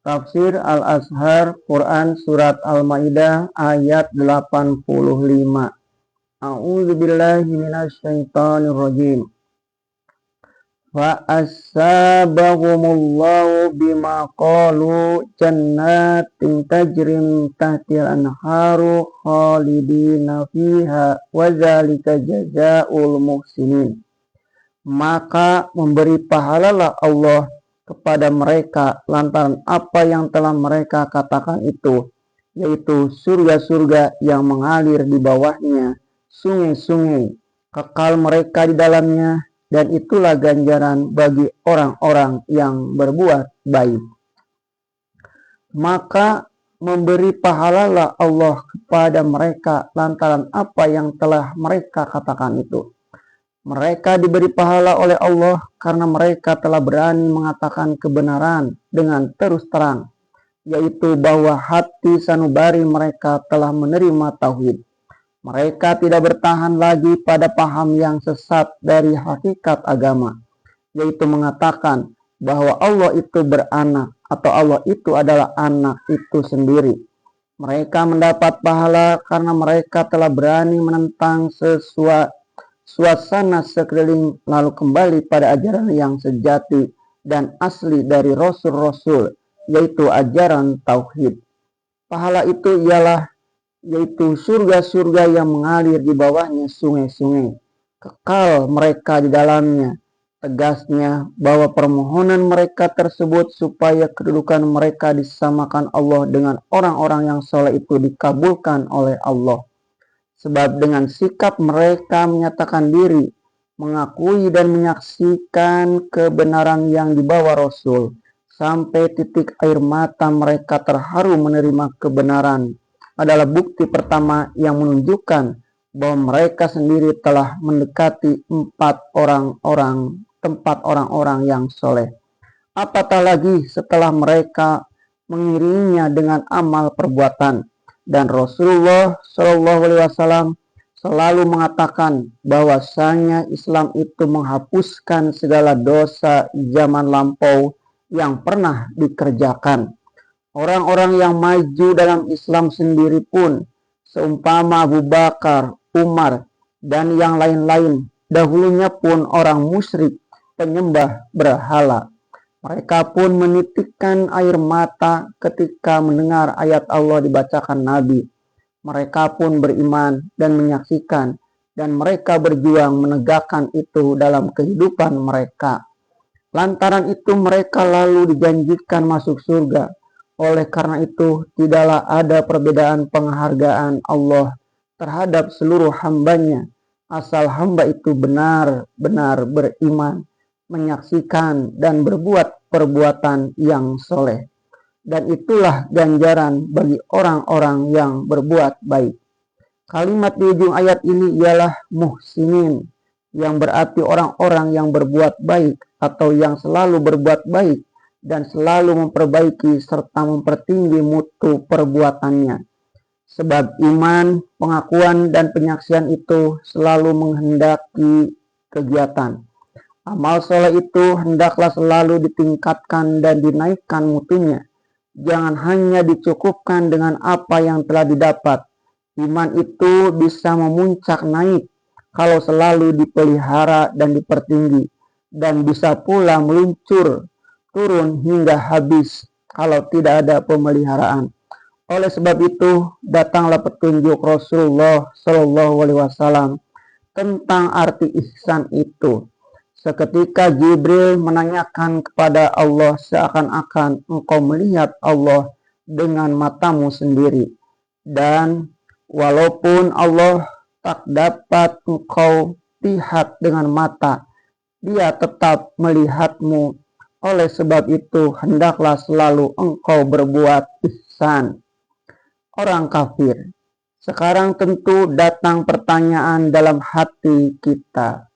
Tafsir Al-Azhar Quran Surat Al-Maidah ayat 85. A'udzubillahi minasyaitonirrajim. Fa asabahumullahu bima qalu jannatin tajri min tahtil anharu khalidina fiha wa dzalika jazaa'ul muhsinin. Maka memberi pahalalah Allah kepada mereka lantaran apa yang telah mereka katakan itu, yaitu surga-surga yang mengalir di bawahnya, sungai-sungai, kekal mereka di dalamnya, dan itulah ganjaran bagi orang-orang yang berbuat baik. Maka memberi pahalalah Allah kepada mereka lantaran apa yang telah mereka katakan itu. Mereka diberi pahala oleh Allah karena mereka telah berani mengatakan kebenaran dengan terus terang, yaitu bahwa hati sanubari mereka telah menerima tauhid. Mereka tidak bertahan lagi pada paham yang sesat dari hakikat agama, yaitu mengatakan bahwa Allah itu beranak atau Allah itu adalah anak itu sendiri. Mereka mendapat pahala karena mereka telah berani menentang suasana sekeliling lalu kembali pada ajaran yang sejati dan asli dari Rasul-Rasul, yaitu ajaran Tauhid. Pahala itu yaitu surga-surga yang mengalir di bawahnya sungai-sungai, kekal mereka di dalamnya. Tegasnya bahwa permohonan mereka tersebut supaya kedudukan mereka disamakan Allah dengan orang-orang yang soleh itu dikabulkan oleh Allah. Sebab dengan sikap mereka menyatakan diri, mengakui dan menyaksikan kebenaran yang dibawa Rasul, sampai titik air mata mereka terharu menerima kebenaran, adalah bukti pertama yang menunjukkan bahwa mereka sendiri telah mendekati tempat orang-orang yang soleh. Apatah lagi setelah mereka mengiringinya dengan amal perbuatan. Dan Rasulullah SAW selalu mengatakan bahwasanya Islam itu menghapuskan segala dosa zaman lampau yang pernah dikerjakan. Orang-orang yang maju dalam Islam sendiri pun, seumpama Abu Bakar, Umar, dan yang lain-lain, dahulunya pun orang musyrik, penyembah berhala. Mereka pun menitikkan air mata ketika mendengar ayat Allah dibacakan Nabi. Mereka pun beriman dan menyaksikan, dan mereka berjuang menegakkan itu dalam kehidupan mereka. Lantaran itu mereka lalu dijanjikan masuk surga. Oleh karena itu tidaklah ada perbedaan penghargaan Allah terhadap seluruh hambanya, asal hamba itu benar-benar beriman, menyaksikan dan berbuat perbuatan yang soleh. Dan itulah ganjaran bagi orang-orang yang berbuat baik. Kalimat di ujung ayat ini ialah muhsinin, yang berarti orang-orang yang berbuat baik atau yang selalu berbuat baik dan selalu memperbaiki serta mempertinggi mutu perbuatannya. Sebab iman, pengakuan, dan penyaksian itu selalu menghendaki kegiatan. Amal soleh itu hendaklah selalu ditingkatkan dan dinaikkan mutunya. Jangan hanya dicukupkan dengan apa yang telah didapat. Iman itu bisa memuncak naik kalau selalu dipelihara dan dipertinggi, dan bisa pula meluncur turun hingga habis kalau tidak ada pemeliharaan. Oleh sebab itu, datanglah petunjuk Rasulullah SAW tentang arti ihsan itu. Seketika Jibril menanyakan kepada Allah seakan-akan engkau melihat Allah dengan matamu sendiri. Dan walaupun Allah tak dapat engkau lihat dengan mata, Dia tetap melihatmu. Oleh sebab itu hendaklah selalu engkau berbuat ihsan. Orang kafir. Sekarang tentu datang pertanyaan dalam hati kita.